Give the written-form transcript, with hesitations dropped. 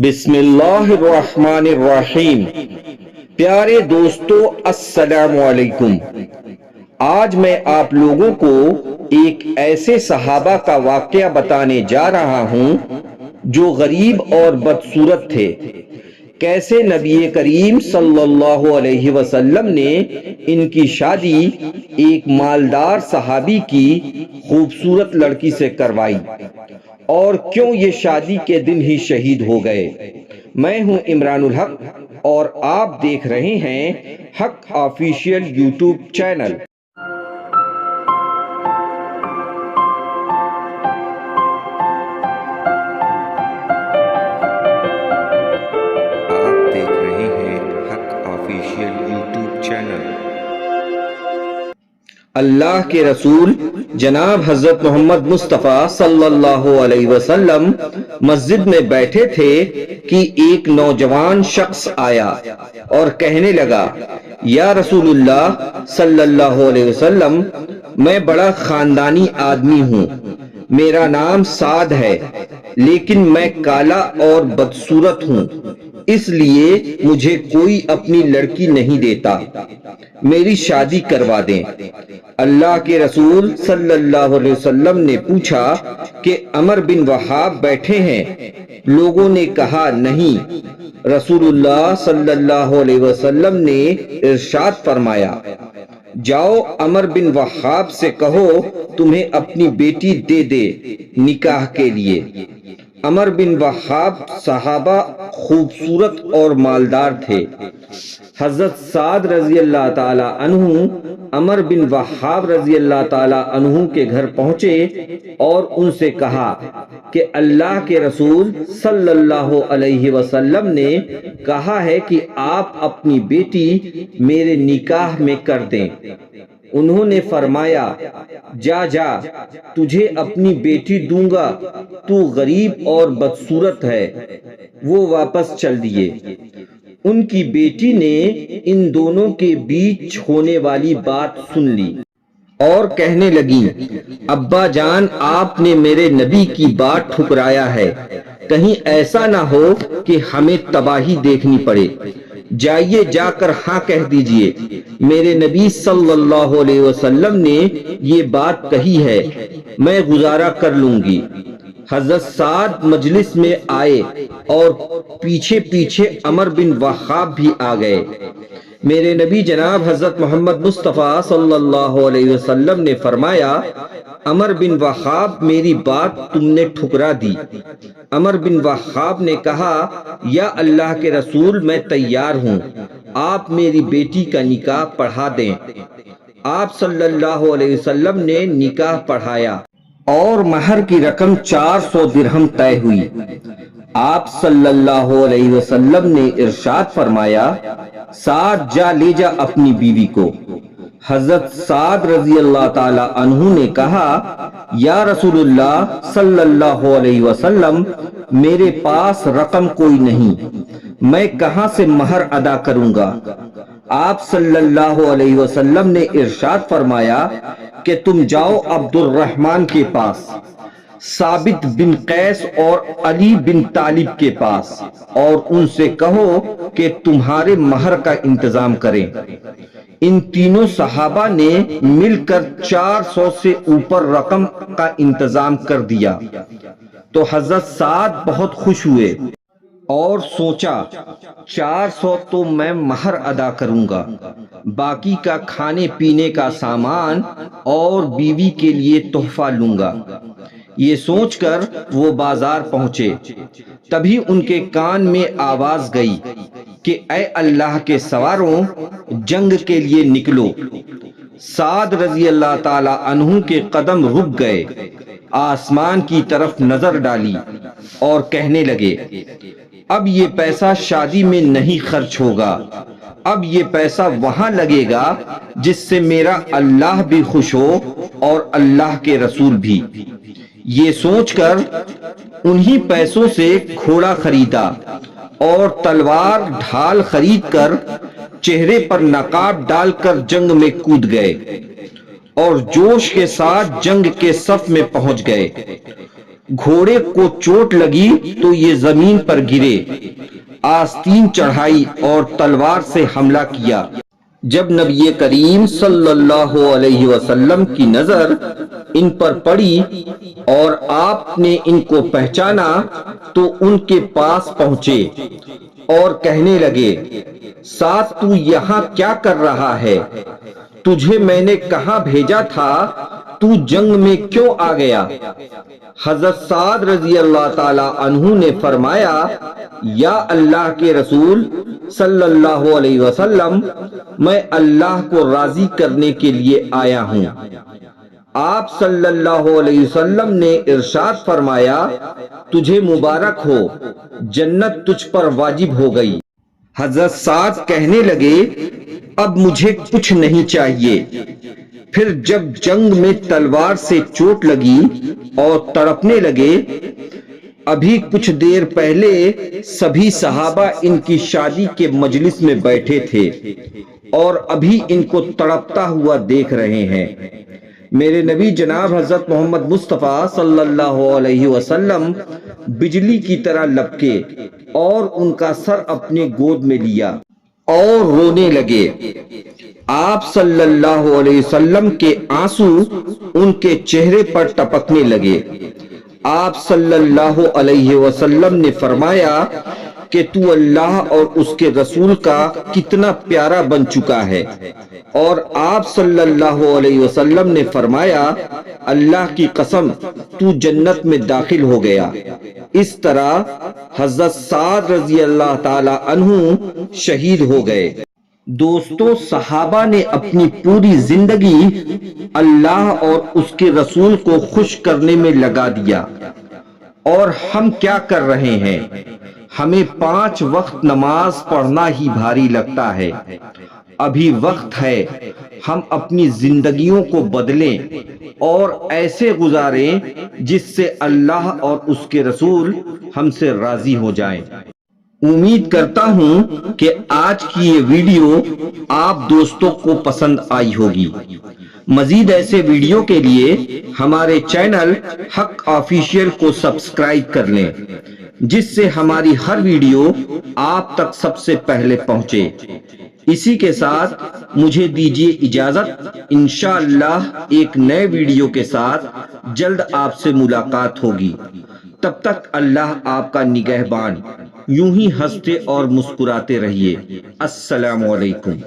بسم اللہ الرحمن الرحیم۔ پیارے دوستو، السلام علیکم۔ آج میں آپ لوگوں کو ایک ایسے صحابہ کا واقعہ بتانے جا رہا ہوں جو غریب اور بدصورت تھے۔ کیسے نبی کریم صلی اللہ علیہ وسلم نے ان کی شادی ایک مالدار صحابی کی خوبصورت لڑکی سے کروائی، اور کیوں یہ شادی کے دن ہی شہید ہو گئے۔ میں ہوں عمران الحق اور آپ دیکھ رہے ہیں حق آفیشیل یوٹیوب چینل۔ آپ دیکھ رہے ہیں حق آفیشیل یوٹیوب چینل۔ اللہ کے رسول جناب حضرت محمد مصطفیٰ صلی اللہ علیہ وسلم مسجد میں بیٹھے تھے کہ ایک نوجوان شخص آیا اور کہنے لگا، یا رسول اللہ صلی اللہ علیہ وسلم، میں بڑا خاندانی آدمی ہوں، میرا نام سعد ہے، لیکن میں کالا اور بدصورت ہوں، اس لیے مجھے کوئی اپنی لڑکی نہیں دیتا، میری شادی کروا دیں۔ اللہ کے رسول صلی اللہ علیہ وسلم نے پوچھا کہ عمر بن وہاب بیٹھے ہیں؟ لوگوں نے کہا نہیں۔ رسول اللہ صلی اللہ علیہ وسلم نے ارشاد فرمایا، جاؤ عمر بن وہاب سے کہو تمہیں اپنی بیٹی دے دے نکاح کے لیے۔ عمر بن وہاب صحابہ خوبصورت اور مالدار تھے۔ حضرت سعد رضی اللہ تعالی عنہ عمر بن وہاب رضی اللہ تعالی عنہ کے گھر پہنچے اور ان سے کہا کہ اللہ کے رسول صلی اللہ علیہ وسلم نے کہا ہے کہ آپ اپنی بیٹی میرے نکاح میں کر دیں۔ انہوں نے فرمایا، جا جا، تجھے اپنی بیٹی دوں گا، تو غریب اور بدصورت ہے۔ وہ واپس چل دیے۔ ان کی بیٹی نے ان دونوں کے بیچ ہونے والی بات سن لی اور کہنے لگی، ابا جان، آپ نے میرے نبی کی بات ٹھکرایا ہے، کہیں ایسا نہ ہو کہ ہمیں تباہی دیکھنی پڑے۔ جائیے، جا کر ہاں کہہ دیجئے، میرے نبی صلی اللہ علیہ وسلم نے یہ بات کہی ہے، میں گزارا کر لوں گی۔ حضرت سعد مجلس میں آئے اور پیچھے پیچھے عمر بن وہاب بھی آ گئے۔ میرے نبی جناب حضرت محمد مصطفیٰ صلی اللہ علیہ وسلم نے فرمایا، عمر بن وہاب، میری بات تم نے ٹھکرا دی۔ عمر بن وہاب نے کہا، یا اللہ کے رسول، میں تیار ہوں، آپ میری بیٹی کا نکاح پڑھا دیں۔ آپ صلی اللہ علیہ وسلم نے نکاح پڑھایا اور مہر کی رقم 400 درہم طے ہوئی۔ آپ صلی اللہ علیہ وسلم نے ارشاد فرمایا، سعد جا لے جا اپنی بیوی کو۔ حضرت سعد رضی اللہ تعالی عنہ نے کہا، یا رسول اللہ صلی اللہ علیہ وسلم، میرے پاس رقم کوئی نہیں، میں کہاں سے مہر ادا کروں گا؟ آپ صلی اللہ علیہ وسلم نے ارشاد فرمایا کہ تم جاؤ عبد الرحمن کے پاس، ثابت بن قیس اور علی بن طالب کے پاس، اور ان سے کہو کہ تمہارے مہر کا انتظام کریں۔ ان تینوں صحابہ نے مل کر 400 سے اوپر رقم کا انتظام کر دیا تو حضرت سعد بہت خوش ہوئے اور سوچا، 400 تو میں مہر ادا کروں گا، باقی کا کھانے پینے کا سامان اور بیوی کے لیے تحفہ لوں گا۔ یہ سوچ کر وہ بازار پہنچے، تبھی ان کے کان میں آواز گئی کہ اے اللہ کے سواروں، جنگ کے لیے نکلو۔ سعد رضی اللہ تعالی عنہ کے قدم رک گئے، آسمان کی طرف نظر ڈالی اور کہنے لگے، اب یہ پیسہ شادی میں نہیں خرچ ہوگا، اب یہ پیسہ وہاں لگے گا جس سے میرا اللہ بھی خوش ہو اور اللہ کے رسول بھی۔ یہ سوچ کر انہی پیسوں سے گھوڑا خریدا اور تلوار ڈھال خرید کر چہرے پر نقاب ڈال کر جنگ میں کود گئے اور جوش کے ساتھ جنگ کے صف میں پہنچ گئے گھوڑے کو چوٹ لگی تو یہ زمین پر گرے، آستین چڑھائی اور تلوار سے حملہ کیا۔ جب نبی کریم صلی اللہ علیہ وسلم کی نظر ان پر پڑی اور آپ نے ان کو پہچانا تو ان کے پاس پہنچے اور کہنے لگے، سعد تو یہاں کیا کر رہا ہے؟ تجھے میں نے کہاں بھیجا تھا؟ تو جنگ میں کیوں آ گیا؟ حضرت سعد رضی اللہ تعالی عنہ نے فرمایا، یا اللہ کے رسول صلی اللہ علیہ وسلم، میں اللہ کو راضی کرنے کے لیے آیا ہوں۔ آپ صلی اللہ علیہ وسلم نے ارشاد فرمایا، تجھے مبارک ہو، جنت تجھ پر واجب ہو گئی۔ حضرت سعد کہنے لگے، اب مجھے کچھ نہیں چاہیے۔ پھر جب جنگ میں تلوار سے چوٹ لگی اور تڑپنے لگے، ابھی کچھ دیر پہلے سبھی صحابہ ان کی شادی کے مجلس میں بیٹھے تھے اور ابھی ان کو تڑپتا ہوا دیکھ رہے ہیں۔ میرے نبی جناب حضرت محمد مصطفیٰ صلی اللہ علیہ وسلم بجلی کی طرح لپکے اور ان کا سر اپنے گود میں لیا اور رونے لگے۔ آپ صلی اللہ علیہ وسلم کے آنسو ان کے چہرے پر ٹپکنے لگے۔ آپ صلی اللہ علیہ وسلم نے فرمایا کہ تو اللہ اور اس کے رسول کا کتنا پیارا بن چکا ہے، اور آپ صلی اللہ علیہ وسلم نے فرمایا، اللہ کی قسم تو جنت میں داخل ہو گیا۔ اس طرح حضرت سعد رضی اللہ تعالی عنہ شہید ہو گئے۔ دوستو، صحابہ نے اپنی پوری زندگی اللہ اور اس کے رسول کو خوش کرنے میں لگا دیا، اور ہم کیا کر رہے ہیں؟ ہمیں 5 وقت نماز پڑھنا ہی بھاری لگتا ہے۔ ابھی وقت ہے ہم اپنی زندگیوں کو بدلیں اور ایسے گزاریں جس سے اللہ اور اس کے رسول ہم سے راضی ہو جائیں۔ امید کرتا ہوں کہ آج کی یہ ویڈیو آپ دوستوں کو پسند آئی ہوگی۔ مزید ایسے ویڈیو کے لیے ہمارے چینل حق آفیشیل کو سبسکرائب کر لیں، جس سے ہماری ہر ویڈیو آپ تک سب سے پہلے پہنچے۔ اسی کے ساتھ مجھے دیجیے اجازت، انشاءاللہ ایک نئے ویڈیو کے ساتھ جلد آپ سے ملاقات ہوگی۔ تب تک اللہ آپ کا نگہبان۔ یوں ہی ہنستے اور مسکراتے رہیے۔ السلام علیکم۔